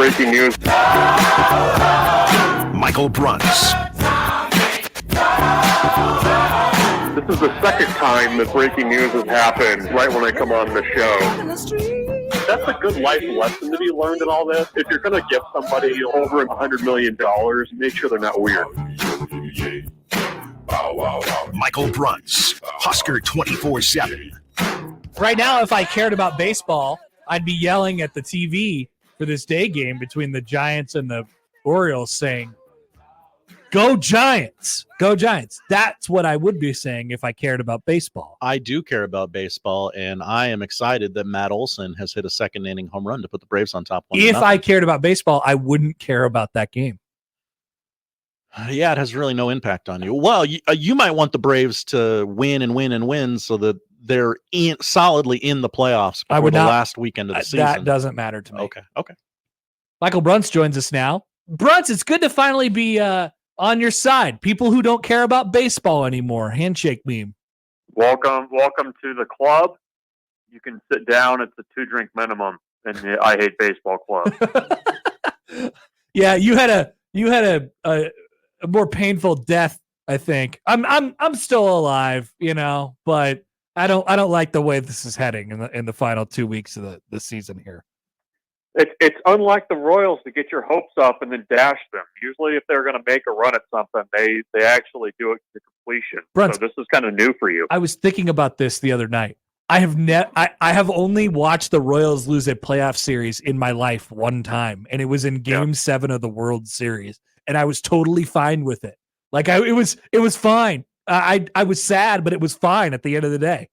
breaking news. Michael Bruntz. This is the second time that breaking news has happened right when I come on the show. That's a good life lesson to be learned in all this. If you're going to give somebody over $100 million, make sure they're not weird. Michael Bruntz, Husker 24/7. Right now, if I cared about baseball, I'd be yelling at the TV for this day game between the Giants and the Orioles saying, "Go Giants! Go Giants!" That's what I would be saying if I cared about baseball. I do care about baseball, and I am excited that Matt Olson has hit a second-inning home run to put the Braves on top. If I cared about baseball, I wouldn't care about that game. Yeah, it has really no impact on you. Well, you might want the Braves to win and win and win so that they're solidly in the playoffs before the last weekend of the season. That doesn't matter to me. Okay. Michael Bruntz joins us now. Bruntz, it's good to finally be on your side. People who don't care about baseball anymore. Handshake meme. Welcome to the club. You can sit down. It's a 2-drink minimum in the I Hate Baseball Club. Yeah, you had a more painful death, I think. I'm still alive, but I don't like the way this is heading in the final 2 weeks of the season here. It's unlike the Royals to get your hopes up and then dash them. Usually, if they're going to make a run at something, they actually do it to completion. Bruntz, so this is kind of new for you. I was thinking about this the other night. I have only watched the Royals lose a playoff series in my life one time, and it was in Game 7 of the World Series, and I was totally fine with it. Like it was fine. I was sad, but it was fine at the end of the day.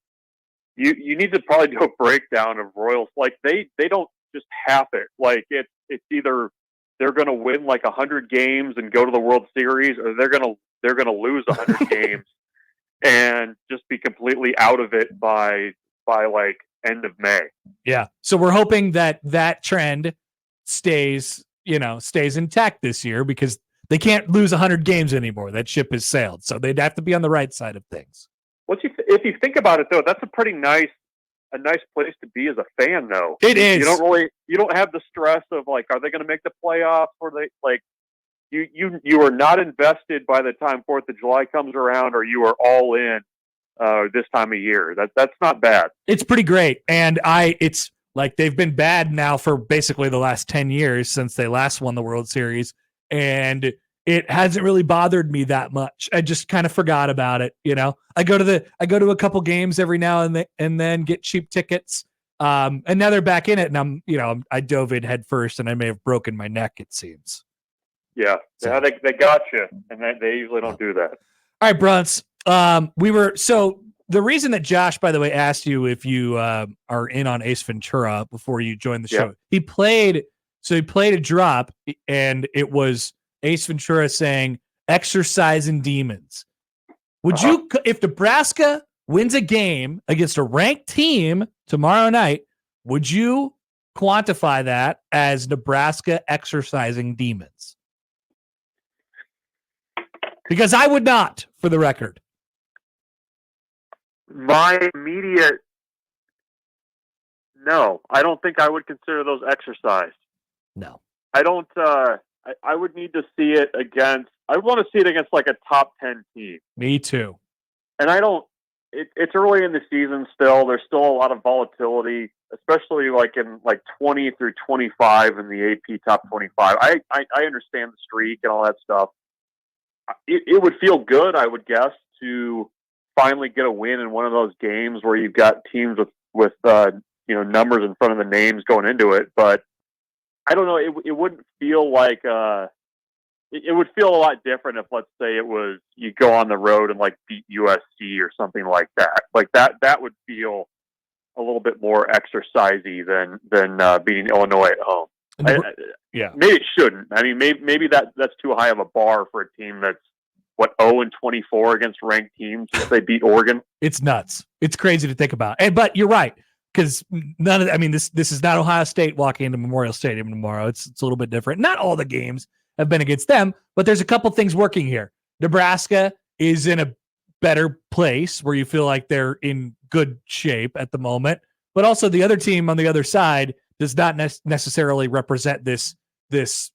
You need to probably do a breakdown of Royals. Like they don't just half it. Like it's either they're going to win like 100 games and go to the World Series, or they're going to lose 100 games and just be completely out of it by like end of May. Yeah. So we're hoping that trend stays intact this year, because they can't lose 100 games anymore. That ship has sailed. So they'd have to be on the right side of things. If you think about it, though, that's a pretty nice place to be as a fan, though. It is. You don't have the stress of like, are they going to make the playoffs? Or they like you are not invested by the time 4th of July comes around, or you are all in this time of year. That's not bad. It's pretty great, and it's like they've been bad now for basically the last 10 years since they last won the World Series, and it hasn't really bothered me that much. I just kind of forgot about it. I go to a couple games every now and then get cheap tickets. And now they're back in it, and I dove in head first, and I may have broken my neck, it seems. Yeah. So, yeah, they got you, and they usually don't do that. All right, Bruntz. So the reason that Josh, by the way, asked you if you are in on Ace Ventura before you joined the show, he played a drop, and it was Ace Ventura saying, "Exorcising demons." Would you, if Nebraska wins a game against a ranked team tomorrow night, would you quantify that as Nebraska exorcising demons? Because I would not, for the record. My immediate, no, I don't think I would consider those exercise. No. I don't, I would need to see it against, I want to see it against like a top 10 team. Me too. And it's early in the season still. There's still a lot of volatility, especially like in like 20 through 25 in the AP top 25. I understand the streak and all that stuff. It would feel good, I would guess, to finally get a win in one of those games where you've got teams with numbers in front of the names going into it. But I don't know. It wouldn't feel like it would feel a lot different if, let's say, it was you go on the road and like beat USC or something like that. Like that would feel a little bit more exercisey than beating Illinois at home. Yeah, maybe it shouldn't. I mean, maybe that's too high of a bar for a team that's 0-24 against ranked teams if they beat Oregon. It's nuts. It's crazy to think about. But you're right, because this is not Ohio State walking into Memorial Stadium tomorrow. It's a little bit different. Not all the games have been against them, but there's a couple things working here. Nebraska is in a better place where you feel like they're in good shape at the moment, but also the other team on the other side does not necessarily represent this this,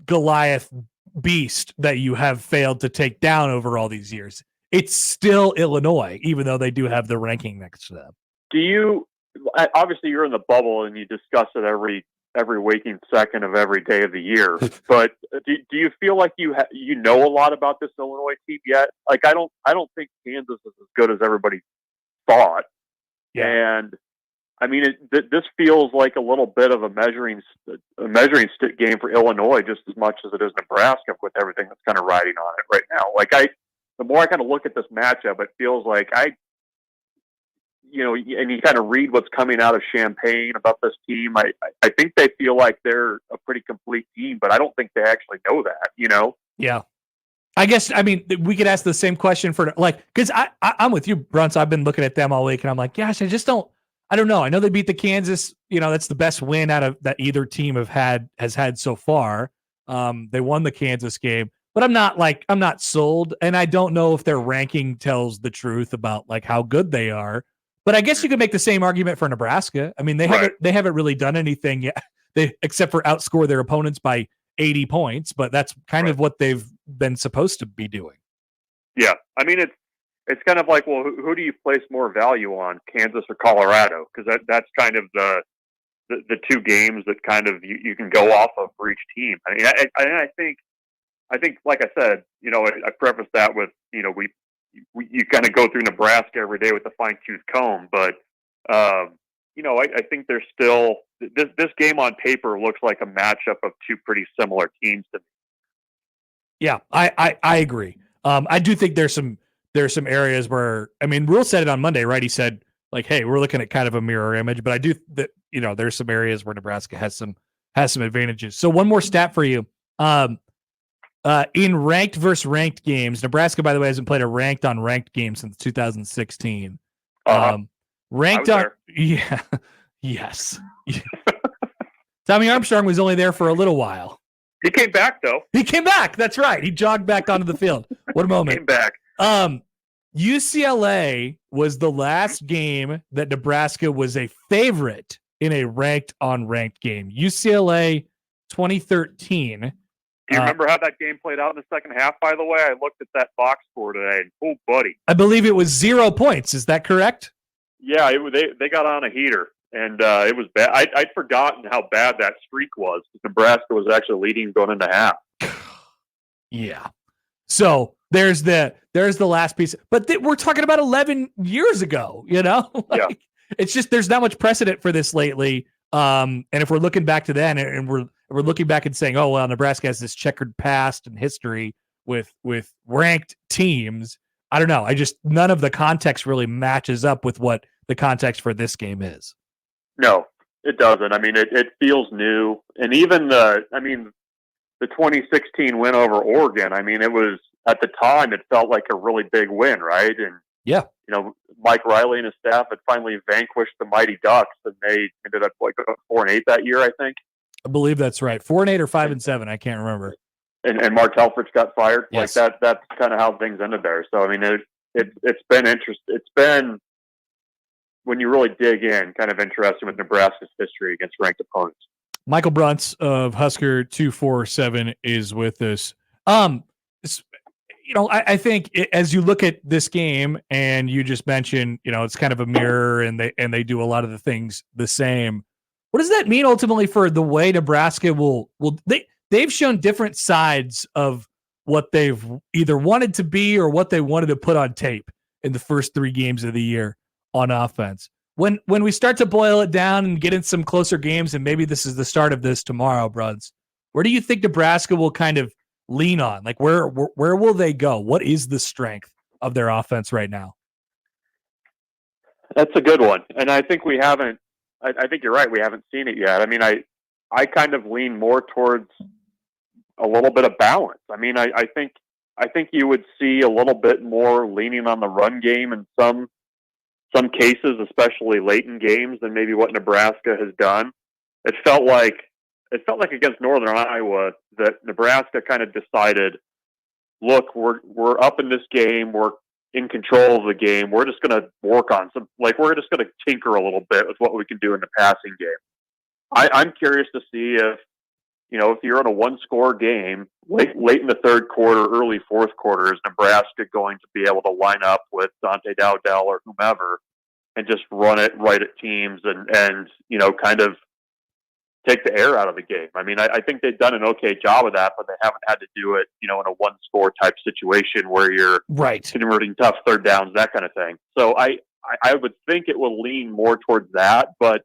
Goliath beast that you have failed to take down over all these years. It's still Illinois, even though they do have the ranking next to them. Obviously you're in the bubble and you discuss it every waking second of every day of the year, but do you feel like you know a lot about this Illinois team yet? Like, I don't think Kansas is as good as everybody thought. Yeah. And I mean, this feels like a little bit of a measuring stick game for Illinois, just as much as it is Nebraska, with everything that's kind of riding on it right now. Like, the more I kind of look at this matchup, it feels like and you kind of read what's coming out of Champaign about this team. I think they feel like they're a pretty complete team, but I don't think they actually know that, Yeah. I guess, we could ask the same question for, because I'm with you, Bruntz. I've been looking at them all week, and I'm like, gosh, I don't know. I know they beat the Kansas. That's the best win out of that either team has had so far. They won the Kansas game, but I'm not sold, and I don't know if their ranking tells the truth about like how good they are. But I guess you could make the same argument for Nebraska. I mean, they haven't really done anything yet, except for outscore their opponents by 80 points. But that's kind of what they've been supposed to be doing. Yeah, I mean, it's kind of like, well, who do you place more value on, Kansas or Colorado? Because that's kind of the two games that kind of you can go off of for each team. I mean, I think, like I said, I prefaced that with, you kind of go through Nebraska every day with a fine-tooth comb, but I think there's still this game on paper looks like a matchup of two pretty similar teams to me. Yeah, I agree. I do think there's some areas where, Rule said it on Monday, right? He said, like, hey, we're looking at kind of a mirror image, but I do that, there's some areas where Nebraska has some advantages. So one more stat for you. In ranked versus ranked games, Nebraska, by the way, hasn't played a ranked on ranked game since 2016. Ranked on, yeah, yes. Tommy Armstrong was only there for a little while. He came back, though. He came back. That's right. He jogged back onto the field. What a moment. Came back. UCLA was the last game that Nebraska was a favorite in a ranked on ranked game. UCLA 2013. Do you remember how that game played out in the second half, by the way? I looked at that box score today, and oh, buddy. I believe it was 0 points. Is that correct? Yeah, they got on a heater, and it was bad. I'd forgotten how bad that streak was. Nebraska was actually leading going into half. Yeah. So there's the last piece. But we're talking about 11 years ago, Yeah. It's just there's not much precedent for this lately. And if we're looking back to then and we're looking back and saying, oh, well, Nebraska has this checkered past and history with ranked teams, I don't know. None of the context really matches up with what the context for this game is. No, it doesn't. It feels new. And even the 2016 win over Oregon, it was, at the time, it felt like a really big win, right? And yeah, Mike Riley and his staff had finally vanquished the Mighty Ducks, and they ended up 4-8 that year, I think. I believe that's right. 4-8 or 5-7, I can't remember. And Mark Helfrich got fired. Yes. Like that's kind of how things ended there. So it's been interesting. It's been, when you really dig in, kind of interesting with Nebraska's history against ranked opponents. Michael Bruntz of Husker 247 is with us. I think as you look at this game, and you just mentioned, it's kind of a mirror, and they do a lot of the things the same. What does that mean ultimately for the way Nebraska they've shown different sides of what they've either wanted to be or what they wanted to put on tape in the first 3 games of the year on offense. When we start to boil it down and get in some closer games, and maybe this is the start of this tomorrow, Bruntz, where do you think Nebraska will kind of lean on? Like, where will they go? What is the strength of their offense right now? That's a good one. And I think we haven't, I think you're right. We haven't seen it yet. I kind of lean more towards a little bit of balance. I think you would see a little bit more leaning on the run game in some cases, especially late in games, than maybe what Nebraska has done. It felt like against Northern Iowa that Nebraska kind of decided, look, we're up in this game, we're in control of the game, we're just going to work on we're just going to tinker a little bit with what we can do in the passing game. I'm curious to see if you're in a one-score game, late in the third quarter, early fourth quarter, is Nebraska going to be able to line up with Dante Dowdell or whomever and just run it right at teams and kind of take the air out of the game? I mean, I think they've done an okay job of that, but they haven't had to do it, in a one-score type situation where you're converting tough third downs, that kind of thing. So I would think it will lean more towards that, but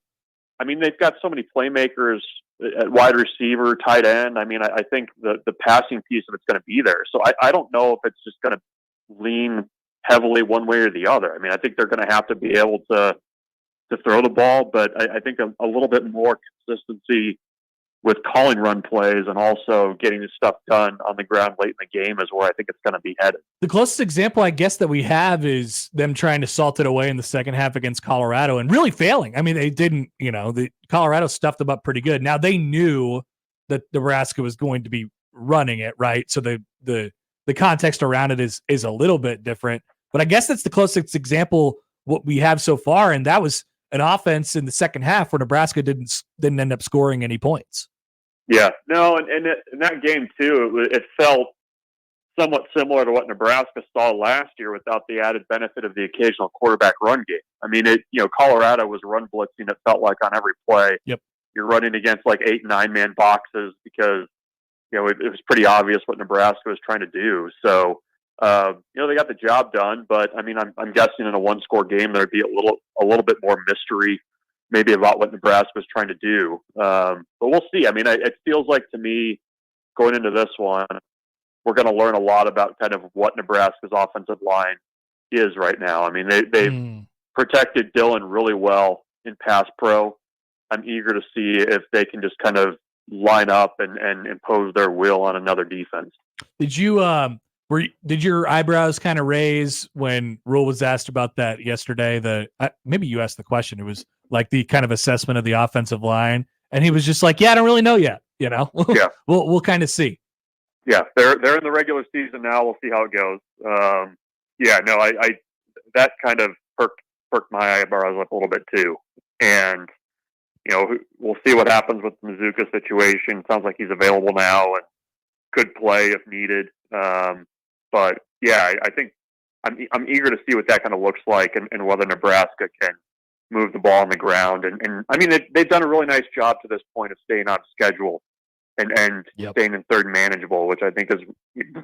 I mean, they've got so many playmakers at wide receiver, tight end. I mean, I think the passing piece of it's going to be there. So I don't know if it's just going to lean heavily one way or the other. I mean, I think they're going to have to be able to throw the ball, but I think a little bit more consistency with calling run plays and also getting the stuff done on the ground late in the game is where I think it's going to be headed. The closest example, I guess, that we have is them trying to salt it away in the second half against Colorado and really failing. I mean, they didn't, the Colorado stuffed them up pretty good. Now they knew that Nebraska was going to be running it, right? So the context around it is a little bit different, but I guess that's the closest example what we have so far. And that was an offense in the second half where Nebraska didn't end up scoring any points. Yeah, no, and in that game too, it felt somewhat similar to what Nebraska saw last year without the added benefit of the occasional quarterback run game. I mean, Colorado was run blitzing, it felt like, on every play. Yep. You're running against like 8 and 9 man boxes because, it was pretty obvious what Nebraska was trying to do. So, they got the job done, but I mean, I'm guessing in a one-score game, there'd be a little bit more mystery maybe about what Nebraska was trying to do. But we'll see. I mean, it feels like to me going into this one, we're going to learn a lot about kind of what Nebraska's offensive line is right now. I mean, they've protected Dillon really well in pass pro. I'm eager to see if they can just kind of line up and impose their will on another defense. Did your eyebrows kind of raise when Rule was asked about that yesterday? Maybe you asked the question. It was like the kind of assessment of the offensive line, and he was just like, "Yeah, I don't really know yet." Yeah, we'll kind of see. Yeah, they're in the regular season now. We'll see how it goes. I that kind of perked my eyebrows up a little bit too, and we'll see what happens with the Mizuka situation. Sounds like he's available now and could play if needed. But yeah, I think I'm eager to see what that kind of looks like and whether Nebraska can move the ball on the ground. And I mean, they've done a really nice job to this point of staying on schedule and staying in third manageable, which I think is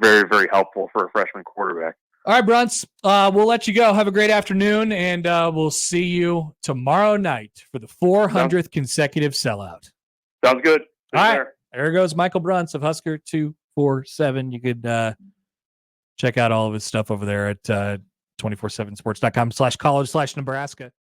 very, very helpful for a freshman quarterback. All right, Bruntz, we'll let you go. Have a great afternoon, and we'll see you tomorrow night for the 400th consecutive sellout. Sounds good. All right, there goes Michael Bruntz of Husker 247. You could check out all of his stuff over there at 247sports.com/college/Nebraska.